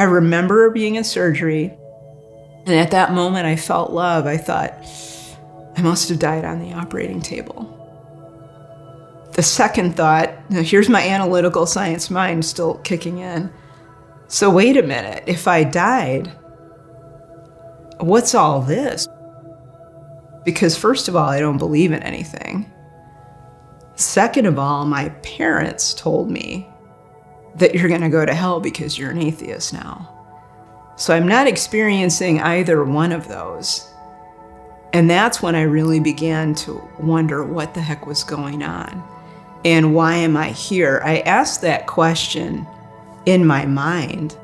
I remember being in surgery, and at that moment I felt love. I thought, I must have died on the operating table. The second thought, now here's my analytical science mind still kicking in. So wait a minute, if I died, what's all this? Because first of all, I don't believe in anything. Second of all, my parents told me that you're going to go to hell because you're an atheist now. So I'm not experiencing either one of those. And that's when I really began to wonder what the heck was going on and why am I here? I asked that question in my mind,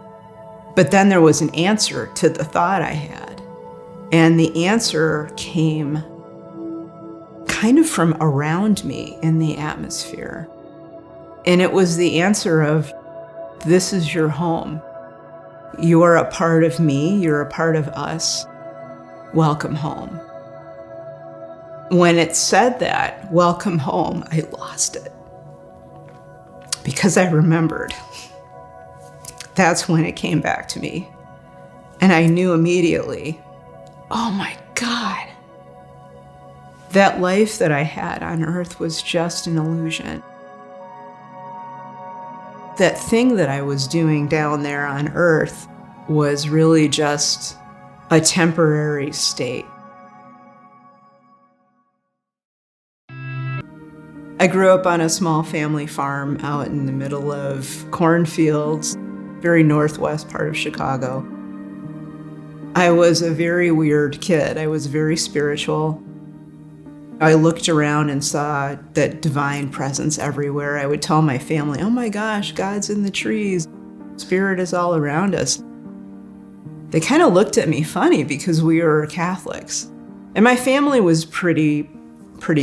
but then there was an answer to the thought I had. And the answer came kind of from around me in the atmosphere. And it was the answer of, this is your home. You are a part of me. You're a part of us. Welcome home. When it said that, welcome home, I lost it. Because I remembered. That's when it came back to me. And I knew immediately, oh my God, that life that I had on earth was just an illusion. That thing that I was doing down there on earth was really just a temporary state. I grew up on a small family farm out in the middle of cornfields, very northwest part of Chicago. I was a very weird kid. I was very spiritual. I looked around and saw that divine presence everywhere. I would tell my family, oh my gosh, God's in the trees. Spirit is all around us. They kind of looked at me funny because we were Catholics. And my family was pretty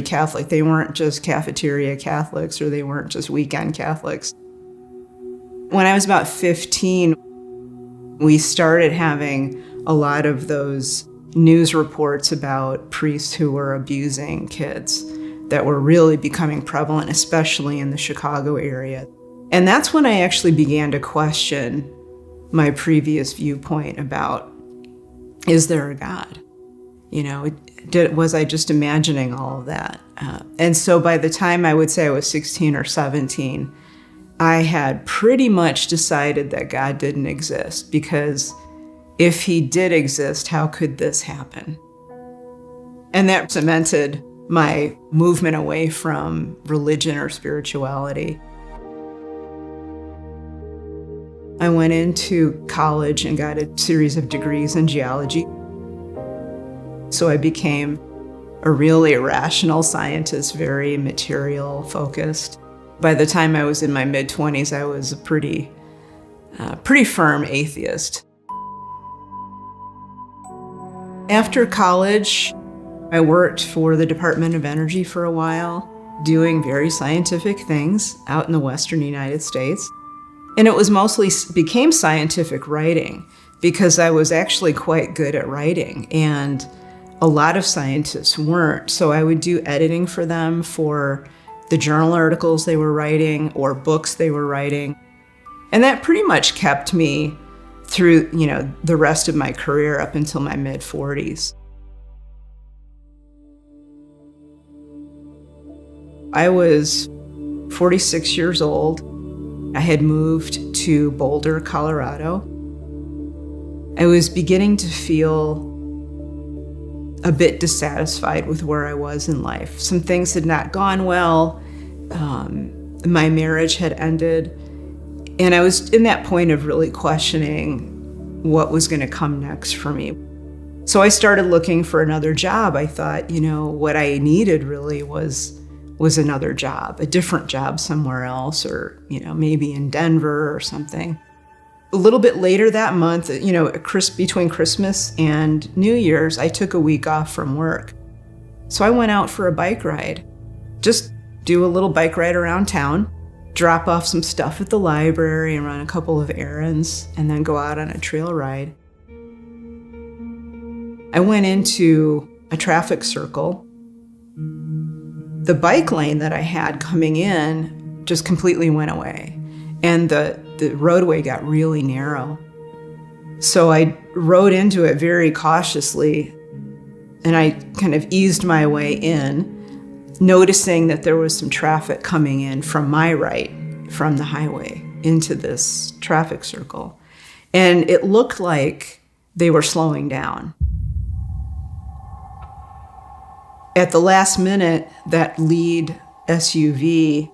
Catholic. They weren't just cafeteria Catholics, or they weren't just weekend Catholics. When I was about 15, we started having a lot of those news reports about priests who were abusing kids that were really becoming prevalent, especially in the Chicago area. And that's when I actually began to question my previous viewpoint about, is there a God? You know, was I just imagining all of that? And so by the time I would say I was 16 or 17, I had pretty much decided that God didn't exist, because if he did exist, how could this happen? And that cemented my movement away from religion or spirituality. I went into college and got a series of degrees in geology. So I became a really rational scientist, very material focused. By the time I was in my mid-20s, I was a pretty firm atheist. After college, I worked for the Department of Energy for a while, doing very scientific things out in the Western United States. And it was mostly became scientific writing, because I was actually quite good at writing, and a lot of scientists weren't. So I would do editing for them for the journal articles they were writing or books they were writing. And that pretty much kept me through, the rest of my career up until my mid-40s. I was 46 years old. I had moved to Boulder, Colorado. I was beginning to feel a bit dissatisfied with where I was in life. Some things had not gone well. My marriage had ended. And I was in that point of really questioning what was going to come next for me. So I started looking for another job. I thought, what I needed really was another job, a different job somewhere else, or, maybe in Denver or something. A little bit later that month, between Christmas and New Year's, I took a week off from work. So I went out for a bike ride. Just do a little bike ride around town, drop off some stuff at the library and run a couple of errands, and then go out on a trail ride. I went into a traffic circle. The bike lane that I had coming in just completely went away, and the roadway got really narrow. So I rode into it very cautiously, and I kind of eased my way in, noticing that there was some traffic coming in from my right, from the highway, into this traffic circle. And it looked like they were slowing down. At the last minute, that lead SUV,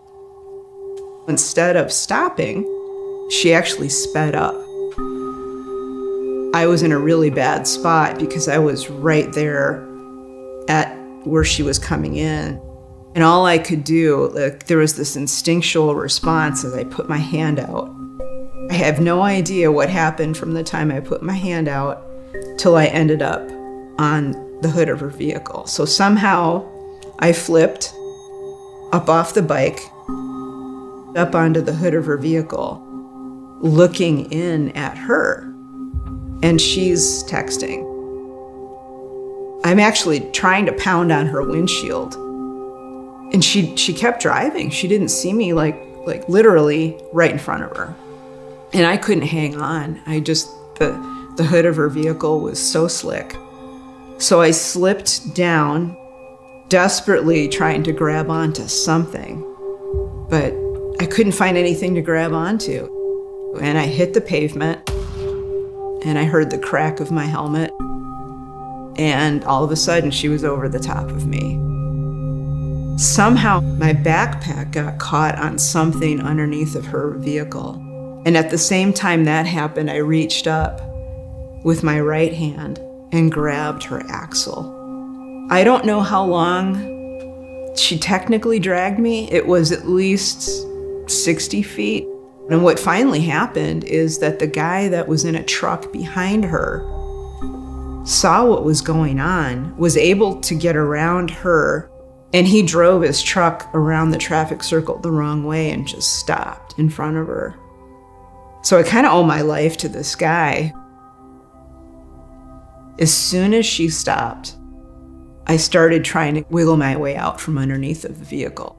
instead of stopping, she actually sped up. I was in a really bad spot because I was right there at where she was coming in. And all I could do, there was this instinctual response as I put my hand out. I have no idea what happened from the time I put my hand out till I ended up on the hood of her vehicle. So somehow I flipped up off the bike, up onto the hood of her vehicle, looking in at her. And she's texting. I'm actually trying to pound on her windshield. And she kept driving. She didn't see me like literally right in front of her. And I couldn't hang on. The hood of her vehicle was so slick. So I slipped down, desperately trying to grab onto something. But I couldn't find anything to grab onto. And I hit the pavement. And I heard the crack of my helmet, and all of a sudden she was over the top of me. Somehow my backpack got caught on something underneath of her vehicle. And at the same time that happened, I reached up with my right hand and grabbed her axle. I don't know how long she technically dragged me. It was at least 60 feet. And what finally happened is that the guy that was in a truck behind her saw what was going on, was able to get around her, and he drove his truck around the traffic circle the wrong way and just stopped in front of her. So I kind of owe my life to this guy. As soon as she stopped, I started trying to wiggle my way out from underneath of the vehicle.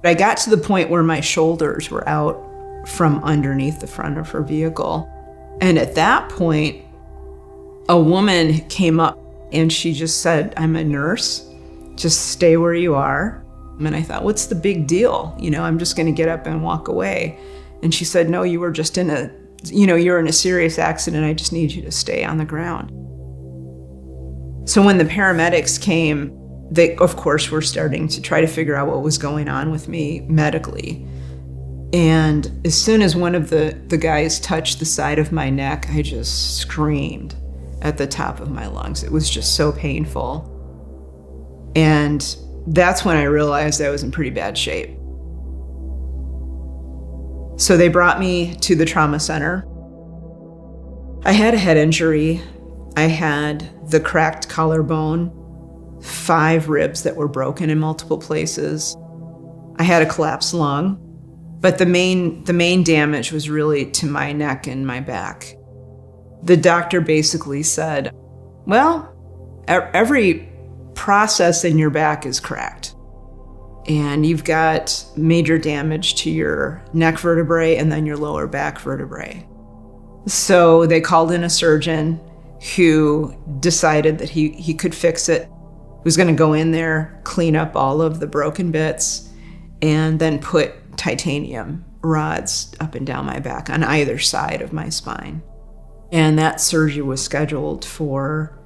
I got to the point where my shoulders were out from underneath the front of her vehicle. And at that point, a woman came up and she just said, "I'm a nurse, just stay where you are." And I thought, what's the big deal? I'm just gonna get up and walk away. And she said, "No, you were just you're in a serious accident. I just need you to stay on the ground." So when the paramedics came, they, of course, were starting to try to figure out what was going on with me medically. And as soon as one of the guys touched the side of my neck, I just screamed at the top of my lungs. It was just so painful. And that's when I realized I was in pretty bad shape. So they brought me to the trauma center. I had a head injury. I had the cracked collarbone, 5 ribs that were broken in multiple places. I had a collapsed lung, but the main damage was really to my neck and my back. The doctor basically said, well, every process in your back is cracked, and you've got major damage to your neck vertebrae and then your lower back vertebrae. So they called in a surgeon who decided that he could fix it. He was going to go in there, clean up all of the broken bits, and then put titanium rods up and down my back on either side of my spine. And that surgery was scheduled for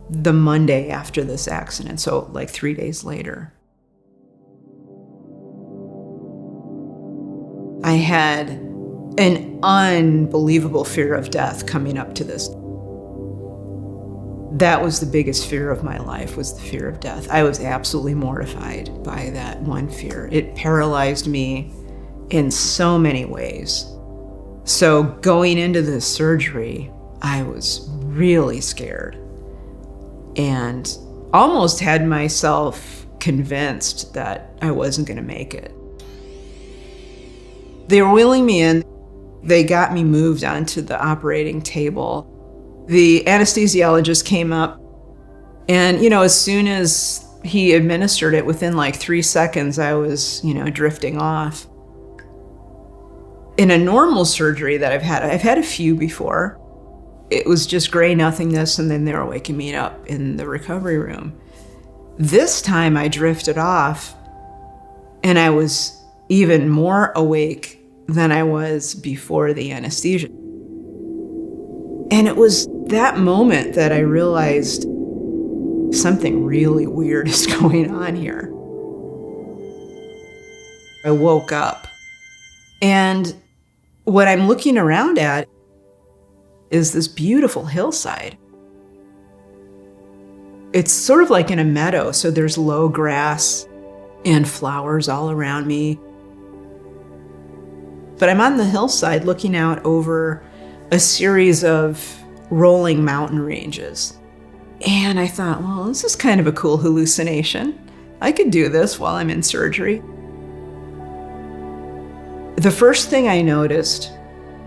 the Monday after this accident, so like 3 days later. I had an unbelievable fear of death coming up to this. That was the biggest fear of my life, was the fear of death. I was absolutely mortified by that one fear. It paralyzed me in so many ways. So going into this surgery, I was really scared and almost had myself convinced that I wasn't going to make it. They were wheeling me in. They got me moved onto the operating table. The anesthesiologist came up, and, as soon as he administered it, within like 3 seconds, I was, drifting off. In a normal surgery that I've had a few before, It was just gray nothingness, and then they were waking me up in the recovery room. This time I drifted off, and I was even more awake than I was before the anesthesia. And it was that moment that I realized something really weird is going on here. I woke up, and what I'm looking around at is this beautiful hillside. It's sort of like in a meadow, so there's low grass and flowers all around me. But I'm on the hillside looking out over a series of rolling mountain ranges. And I thought, well, this is kind of a cool hallucination. I could do this while I'm in surgery. The first thing I noticed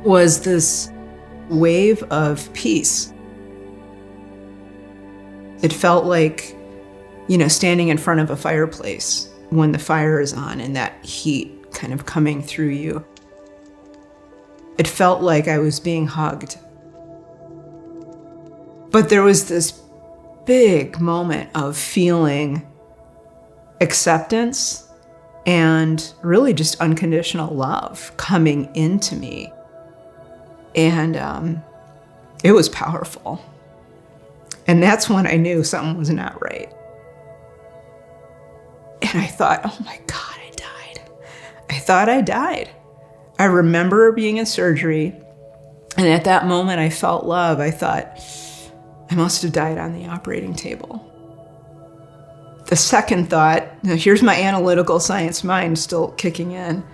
was this wave of peace. It felt like, standing in front of a fireplace when the fire is on and that heat kind of coming through you. It felt like I was being hugged. But there was this big moment of feeling acceptance and really just unconditional love coming into me. And it was powerful. And that's when I knew something was not right. And I thought, oh my God, I died. I thought I died. I remember being in surgery, and at that moment I felt love. I thought, I must have died on the operating table. The second thought, now here's my analytical science mind still kicking in.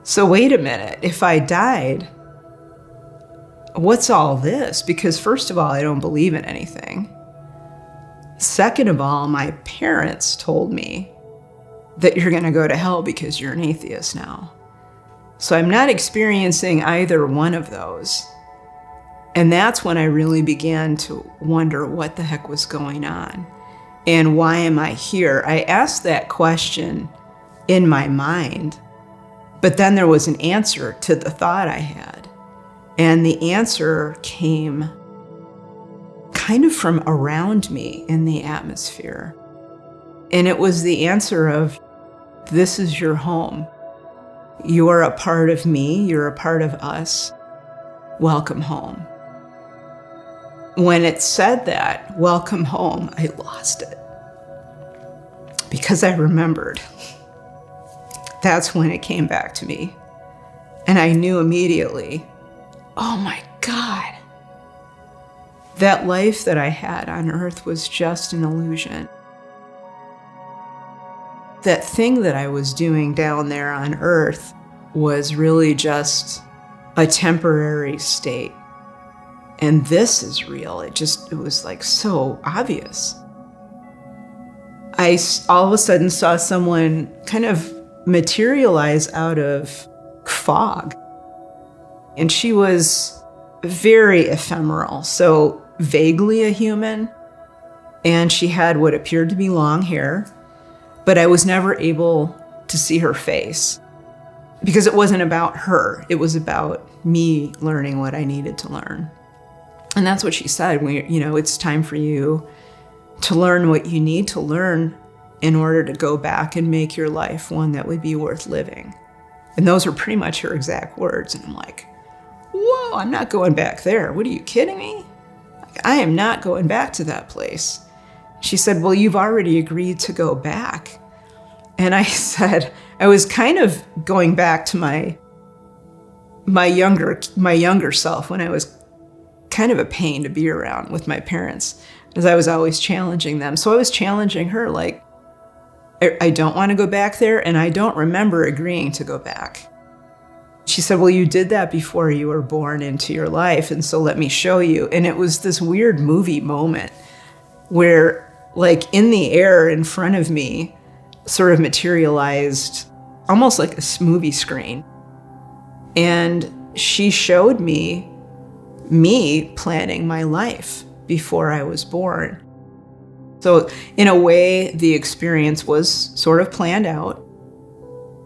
So wait a minute, if I died, what's all this? Because first of all, I don't believe in anything. Second of all, my parents told me that you're going to go to hell because you're an atheist now. So I'm not experiencing either one of those. And that's when I really began to wonder what the heck was going on and why am I here? I asked that question in my mind, but then there was an answer to the thought I had. And the answer came kind of from around me in the atmosphere. And it was the answer of, this is your home. You're a part of me. You're a part of us. Welcome home. When it said that, welcome home, I lost it. Because I remembered. That's when it came back to me. And I knew immediately, oh my God, that life that I had on earth was just an illusion. That thing that I was doing down there on earth was really just a temporary state. And this is real. It was like so obvious. I all of a sudden saw someone kind of materialize out of fog. And she was very ephemeral, so vaguely a human. And she had what appeared to be long hair, but I was never able to see her face because it wasn't about her. It was about me learning what I needed to learn. And that's what she said. It's time for you to learn what you need to learn in order to go back and make your life one that would be worth living. And those were pretty much her exact words. And I'm like, whoa, I'm not going back there. What, are you kidding me? I am not going back to that place. She said, well, you've already agreed to go back. And I said, I was kind of going back to my younger self when I was kind of a pain to be around with my parents, as I was always challenging them. So I was challenging her, like, I don't want to go back there, and I don't remember agreeing to go back. She said, well, you did that before you were born into your life, and so let me show you. And it was this weird movie moment where, like, in the air in front of me sort of materialized almost like a movie screen. And she showed me planning my life before I was born. So in a way, the experience was sort of planned out,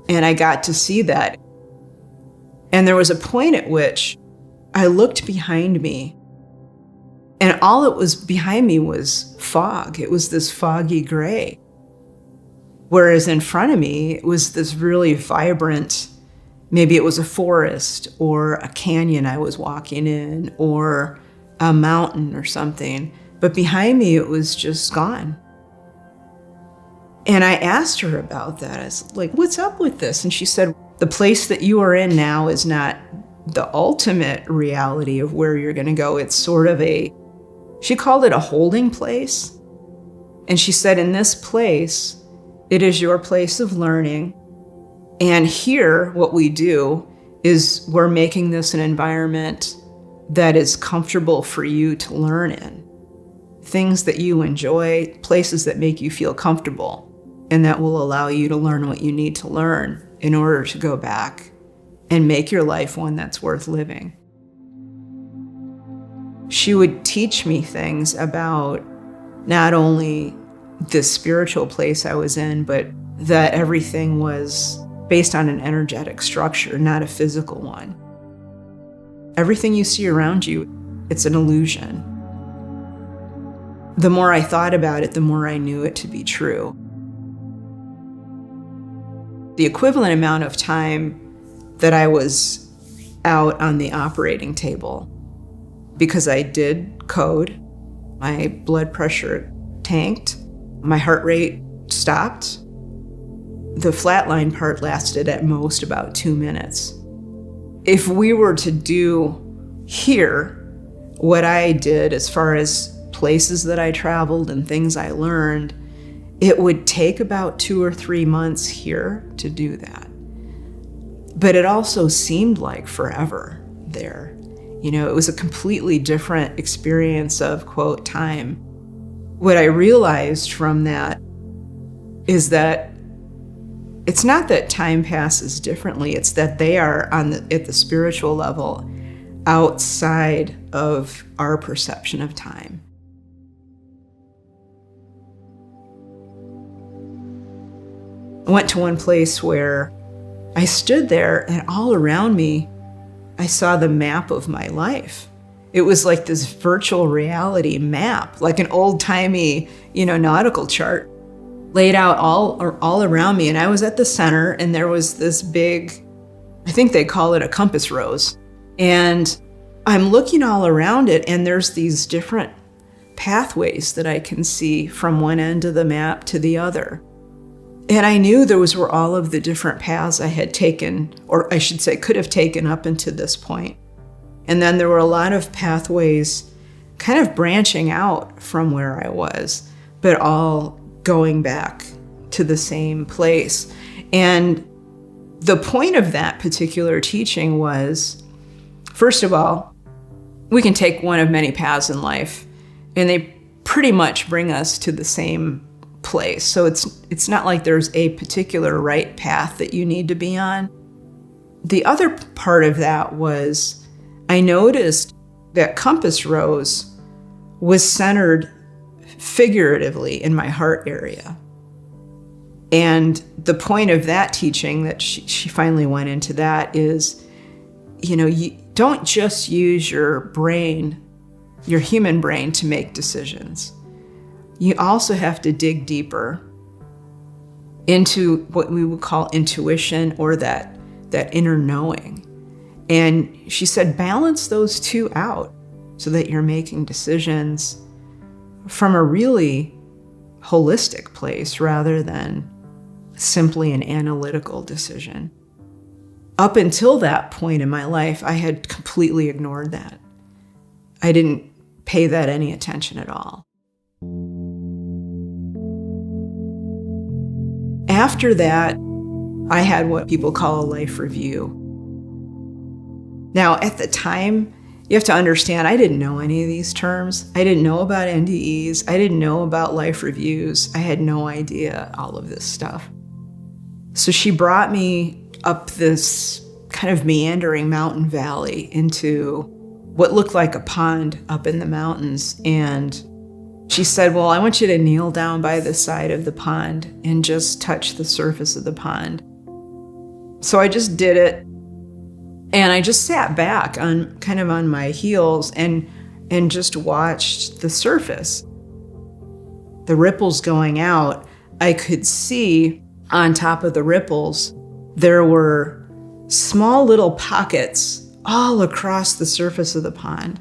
and I got to see that. And there was a point at which I looked behind me, And all it was behind me was fog. It was this foggy gray. Whereas in front of me, it was this really vibrant, maybe it was a forest or a canyon I was walking in or a mountain or something. But behind me, it was just gone. And I asked her about that. I was like, what's up with this? And she said, the place that you are in now is not the ultimate reality of where you're going to go. It's sort of she called it a holding place. And she said, in this place, it is your place of learning. And here, what we do is we're making this an environment that is comfortable for you to learn in. Things that you enjoy, places that make you feel comfortable, and that will allow you to learn what you need to learn in order to go back and make your life one that's worth living. She would teach me things about not only the spiritual place I was in, but that everything was based on an energetic structure, not a physical one. Everything you see around you, it's an illusion. The more I thought about it, the more I knew it to be true. The equivalent amount of time that I was out on the operating table, because I did code, my blood pressure tanked, my heart rate stopped. The flatline part lasted at most about 2 minutes. If we were to do here what I did as far as places that I traveled and things I learned, it would take about 2 or 3 months here to do that. But it also seemed like forever there. You know, it was a completely different experience of, quote, time. What I realized from that is that it's not that time passes differently, it's that they are at the spiritual level outside of our perception of time. I went to one place where I stood there and all around me, I saw the map of my life. It was like this virtual reality map, like an old-timey, nautical chart laid out all around me. And I was at the center and there was this big, I think they call it a compass rose. And I'm looking all around it and there's these different pathways that I can see from one end of the map to the other. And I knew those were all of the different paths I had taken, or I should say could have taken up until this point. And then there were a lot of pathways kind of branching out from where I was, but all going back to the same place. And the point of that particular teaching was, first of all, we can take one of many paths in life, and they pretty much bring us to the same place. So it's not like there's a particular right path that you need to be on. The other part of that was I noticed that compass rose was centered figuratively in my heart area. And the point of that teaching that she finally went into that is, you don't just use your brain, your human brain, to make decisions. You also have to dig deeper into what we would call intuition, or that inner knowing. And she said, balance those two out so that you're making decisions from a really holistic place rather than simply an analytical decision. Up until that point in my life, I had completely ignored that. I didn't pay that any attention at all. After that, I had what people call a life review. Now, at the time, you have to understand, I didn't know any of these terms. I didn't know about NDEs. I didn't know about life reviews. I had no idea all of this stuff. So she brought me up this kind of meandering mountain valley into what looked like a pond up in the mountains. And she said, well, I want you to kneel down by the side of the pond and just touch the surface of the pond. So I just did it. And I just sat back on my heels, and and just watched the surface. The ripples going out, I could see on top of the ripples, there were small little pockets all across the surface of the pond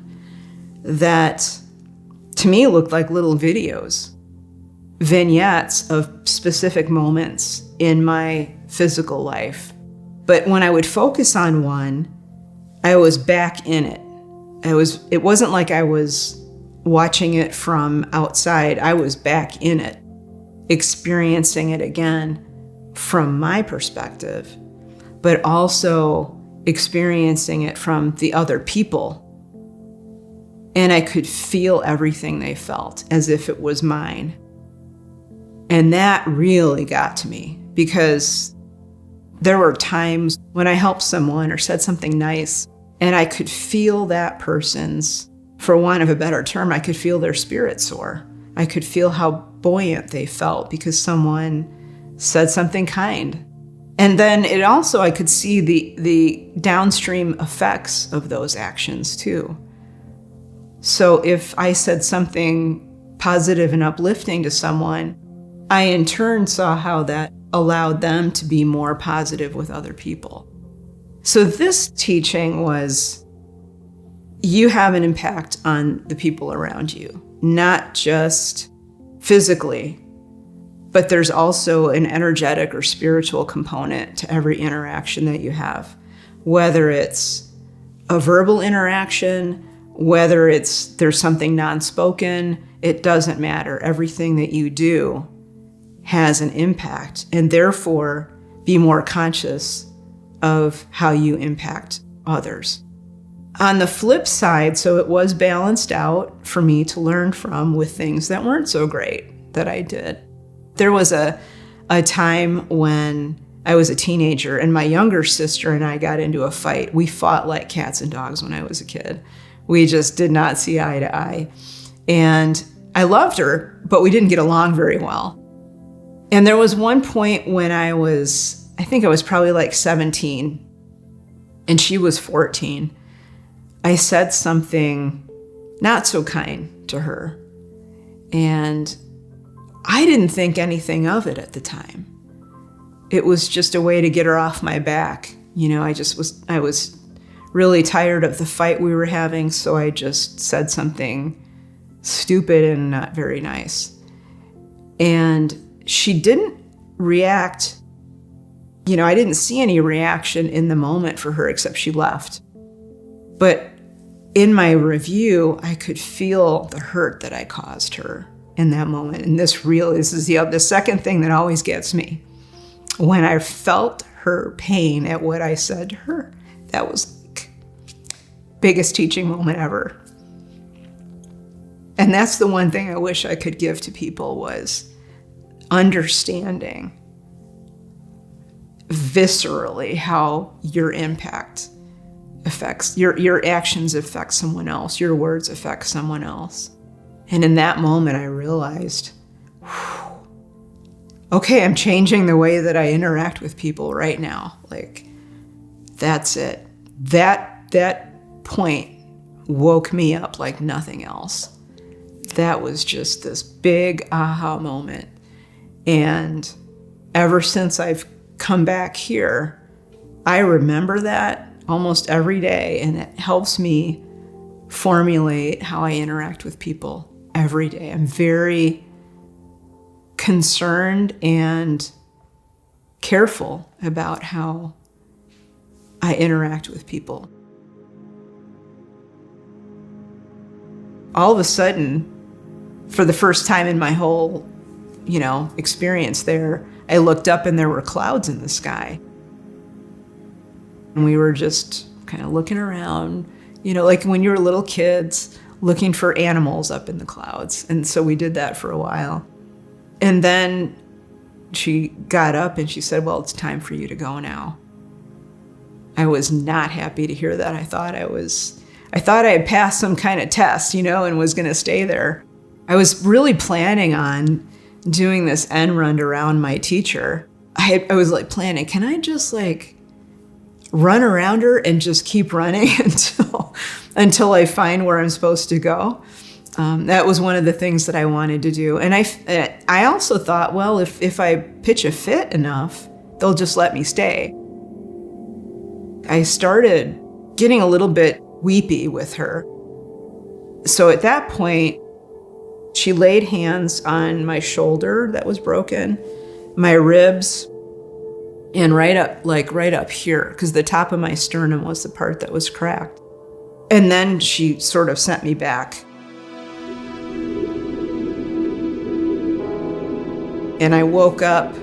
that to me looked like little videos, vignettes of specific moments in my physical life. But when I would focus on one, I was back in it. It wasn't like I was watching it from outside. I was back in it, experiencing it again from my perspective, but also experiencing it from the other people. And I could feel everything they felt as if it was mine. And that really got to me, because there were times when I helped someone or said something nice, and I could feel that person's, for want of a better term, I could feel their spirit soar. I could feel how buoyant they felt because someone said something kind. And then I could see the downstream effects of those actions too. So if I said something positive and uplifting to someone, I in turn saw how that allowed them to be more positive with other people. So this teaching was, you have an impact on the people around you, not just physically, but there's also an energetic or spiritual component to every interaction that you have, whether it's a verbal interaction, whether there's something non-spoken, it doesn't matter. Everything that you do has an impact, and therefore be more conscious of how you impact others. On the flip side, so it was balanced out for me to learn from with things that weren't so great that I did. There was a time when I was a teenager and my younger sister and I got into a fight. We fought like cats and dogs when I was a kid. We just did not see eye to eye. And I loved her, but we didn't get along very well. And there was one point when I think I was probably like 17 and she was 14. I said something not so kind to her, and I didn't think anything of it at the time. It was just a way to get her off my back. I was really tired of the fight we were having, so I just said something stupid and not very nice. And she didn't react. I didn't see any reaction in the moment for her except she left. But in my review, I could feel the hurt that I caused her in that moment. And this is the second thing that always gets me. When I felt her pain at what I said to her, that was like biggest teaching moment ever. And that's the one thing I wish I could give to people, was understanding viscerally how your impact affects, your actions affect someone else, your words affect someone else. And in that moment, I realized, okay, I'm changing the way that I interact with people right now. Like, that's it. That point woke me up like nothing else. That was just this big aha moment. And ever since I've come back here, I remember that almost every day, and it helps me formulate how I interact with people every day. I'm very concerned and careful about how I interact with people. All of a sudden, for the first time in my whole, experience there, I looked up and there were clouds in the sky. And we were just kind of looking around, like when you were little kids looking for animals up in the clouds. And so we did that for a while. And then she got up and she said, well, it's time for you to go now. I was not happy to hear that. I thought I had passed some kind of test, and was going to stay there. I was really planning on doing this end run around my teacher. I was like planning, can I just run around her and just keep running until until I find where I'm supposed to go. That was one of the things that I wanted to do. And I also thought, well, if I pitch a fit enough, they'll just let me stay. I started getting a little bit weepy with her. So at that point, she laid hands on my shoulder that was broken, my ribs, and right up here, because the top of my sternum was the part that was cracked. And then she sort of sent me back. And I woke up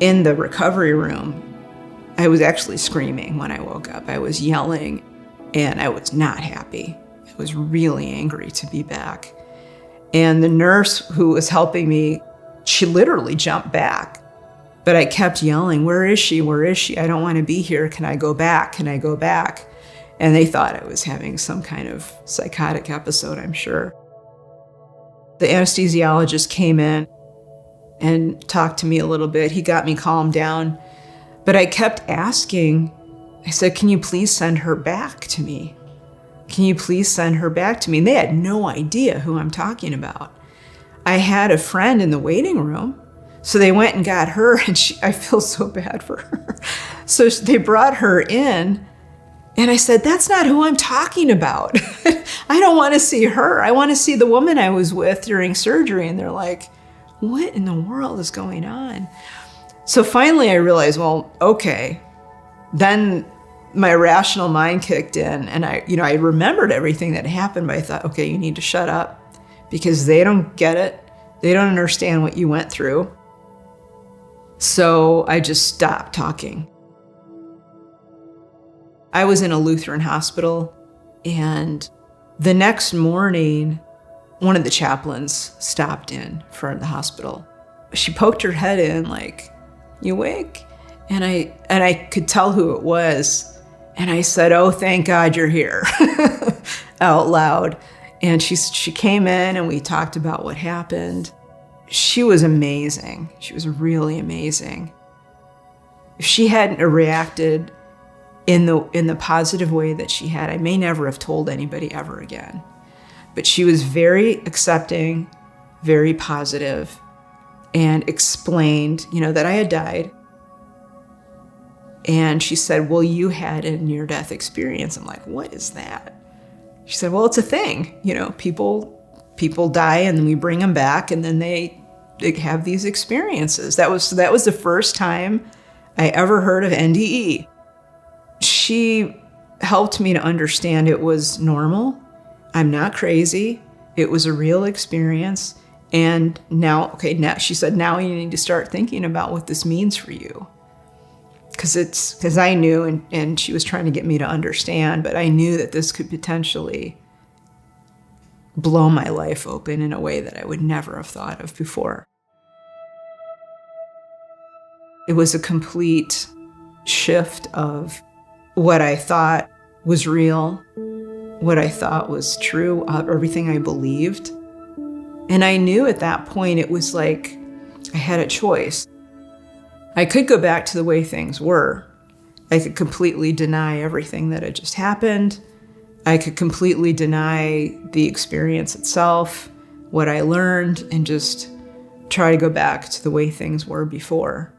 in the recovery room. I was actually screaming when I woke up. I was yelling, and I was not happy. I was really angry to be back. And the nurse who was helping me, she literally jumped back. But I kept yelling, "Where is she? Where is she? I don't want to be here. Can I go back? Can I go back?" And they thought I was having some kind of psychotic episode, I'm sure. The anesthesiologist came in and talked to me a little bit. He got me calmed down. But I kept asking, I said, "Can you please send her back to me? Can you please send her back to me?" And they had no idea who I'm talking about. I had a friend in the waiting room, so they went and got her, and I feel so bad for her. So they brought her in, and I said, "That's not who I'm talking about. I don't want to see her. I want to see the woman I was with during surgery." And they're like, "What in the world is going on?" So finally I realized, well, okay. Then my rational mind kicked in, and I remembered everything that happened, but I thought, okay, you need to shut up because they don't get it. They don't understand what you went through. So I just stopped talking. I was in a Lutheran hospital, and the next morning, one of the chaplains stopped in for the hospital. She poked her head in like, "You awake?" And I could tell who it was. And I said, "Oh, thank God you're here," out loud. And she came in and we talked about what happened. She was amazing. She was really amazing. If she hadn't reacted in the positive way that she had, I may never have told anybody ever again. But she was very accepting, very positive, and explained, that I had died. And she said, "Well, you had a near-death experience." I'm like, "What is that?" She said, "Well, it's a thing. People die and we bring them back, and then they have these experiences." That was the first time I ever heard of NDE. She helped me to understand it was normal. I'm not crazy. It was a real experience. And now she said, "Now you need to start thinking about what this means for you." Because I knew, and she was trying to get me to understand, but I knew that this could potentially blow my life open in a way that I would never have thought of before. It was a complete shift of what I thought was real, what I thought was true, everything I believed. And I knew at that point it was like I had a choice. I could go back to the way things were. I could completely deny everything that had just happened. I could completely deny the experience itself, what I learned, and just try to go back to the way things were before.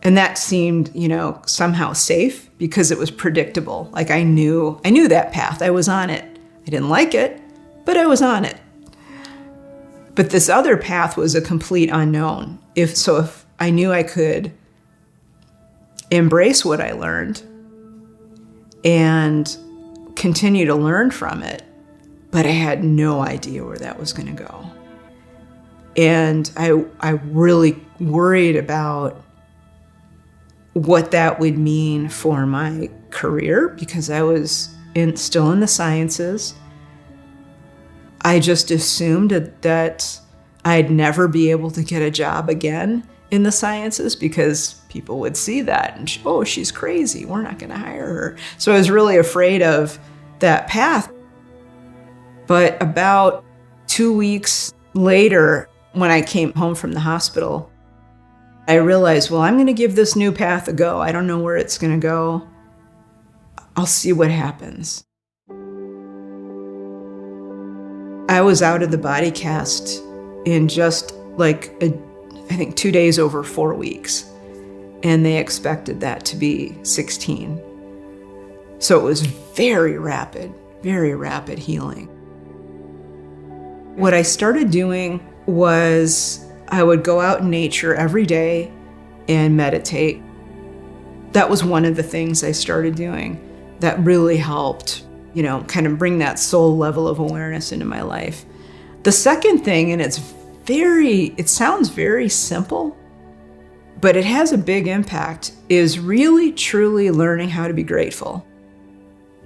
And that seemed, somehow safe because it was predictable. Like I knew that path. I was on it. I didn't like it, but I was on it. But this other path was a complete unknown. If I knew I could embrace what I learned and continue to learn from it, but I had no idea where that was going to go. And I really worried about what that would mean for my career because I was still in the sciences. I just assumed that I'd never be able to get a job again in the sciences because people would see that and, "Oh, she's crazy. We're not going to hire her." So I was really afraid of that path. But about 2 weeks later, when I came home from the hospital, I realized, well, I'm going to give this new path a go. I don't know where it's going to go. I'll see what happens. I was out of the body cast in just I think 2 days over 4 weeks. And they expected that to be 16. So it was very rapid healing. What I started doing was I would go out in nature every day and meditate. That was one of the things I started doing that really helped, kind of bring that soul level of awareness into my life. The second thing, and it sounds very simple, but it has a big impact, is really truly learning how to be grateful.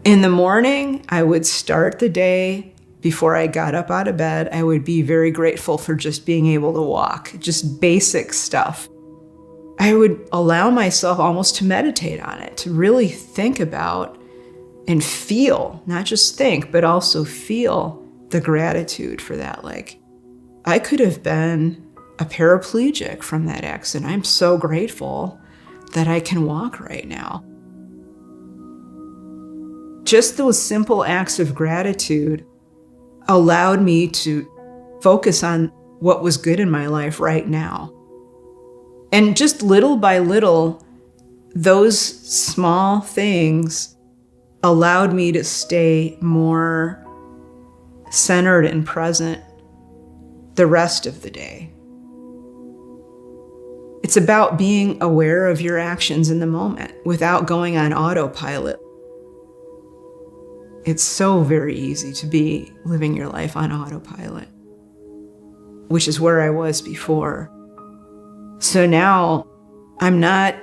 In the morning, I would start the day. Before I got up out of bed, I would be very grateful for just being able to walk, just basic stuff. I would allow myself almost to meditate on it, to really think about and feel, not just think, but also feel the gratitude for that. I could have been a paraplegic from that accident. I'm so grateful that I can walk right now. Just those simple acts of gratitude allowed me to focus on what was good in my life right now. And just little by little, those small things allowed me to stay more centered and present the rest of the day. It's about being aware of your actions in the moment without going on autopilot. It's so very easy to be living your life on autopilot, which is where I was before. So now I'm not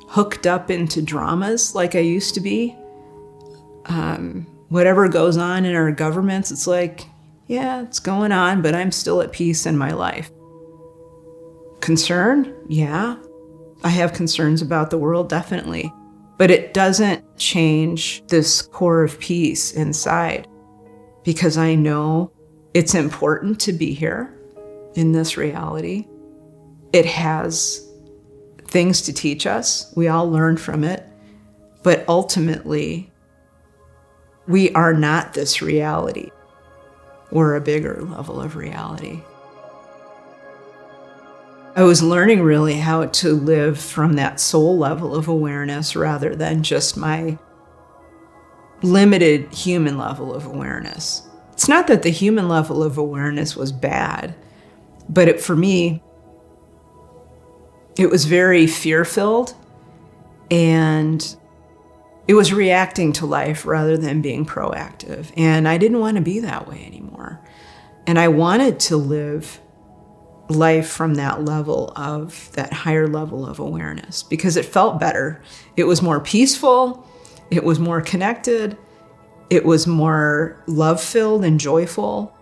hooked up into dramas like I used to be. Whatever goes on in our governments, it's it's going on, but I'm still at peace in my life. Concern? Yeah. I have concerns about the world, definitely. But it doesn't change this core of peace inside, because I know it's important to be here in this reality. It has things to teach us. We all learn from it. But ultimately, we are not this reality. We're a bigger level of reality. I was learning really how to live from that soul level of awareness rather than just my limited human level of awareness. It's not that the human level of awareness was bad, but for me, it was very fear-filled, and it was reacting to life rather than being proactive. And I didn't want to be that way anymore. And I wanted to live life from that higher level of awareness, because it felt better. It was more peaceful. It was more connected. It was more love-filled and joyful.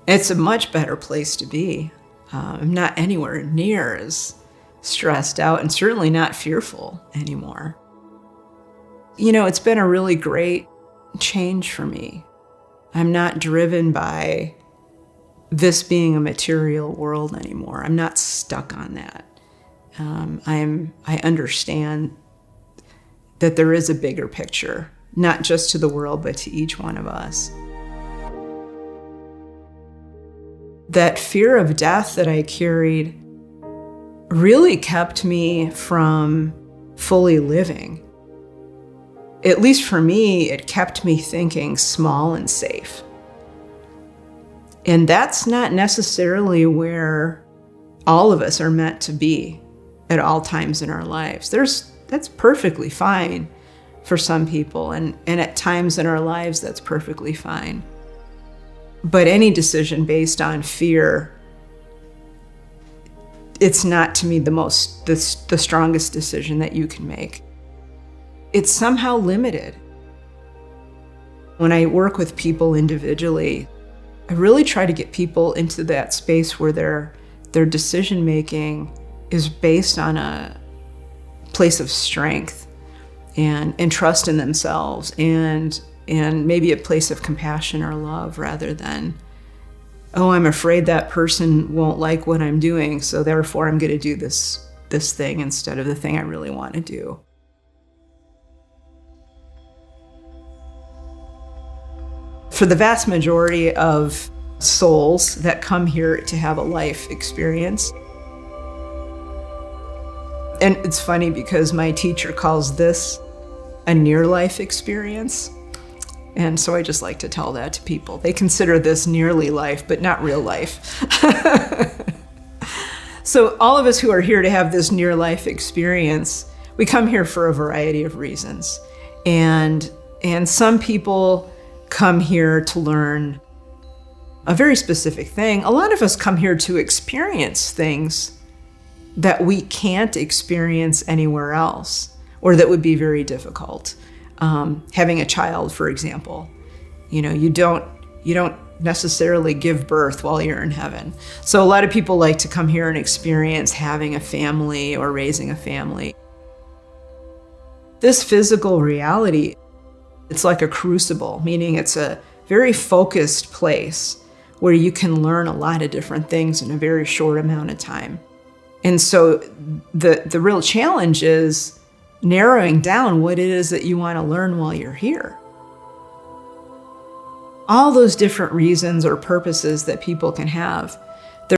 It's a much better place to be. I'm not anywhere near as stressed out, and certainly not fearful anymore. It's been a really great change for me. I'm not driven by this being a material world anymore. I'm not stuck on that. I understand that there is a bigger picture, not just to the world, but to each one of us. That fear of death that I carried really kept me from fully living. At least for me, it kept me thinking small and safe. And that's not necessarily where all of us are meant to be at all times in our lives. That's perfectly fine for some people, and at times in our lives, that's perfectly fine. But any decision based on fear, it's not, to me, the strongest decision that you can make. It's somehow limited. When I work with people individually, I really try to get people into that space where their decision-making is based on a place of strength and trust in themselves, and maybe a place of compassion or love, rather than, oh, I'm afraid that person won't like what I'm doing, so therefore I'm going to do this thing instead of the thing I really want to do. For the vast majority of souls that come here to have a life experience, and it's funny because my teacher calls this a near-life experience. And so I just like to tell that to people. They consider this nearly life, but not real life. So all of us who are here to have this near-life experience, we come here for a variety of reasons. And some people come here to learn a very specific thing. A lot of us come here to experience things that we can't experience anywhere else, or that would be very difficult. Having a child, for example, you don't necessarily give birth while you're in heaven. So a lot of people like to come here and experience having a family or raising a family. This physical reality, it's like a crucible, meaning it's a very focused place where you can learn a lot of different things in a very short amount of time. And so the real challenge is narrowing down what it is that you want to learn while you're here. All those different reasons or purposes that people can have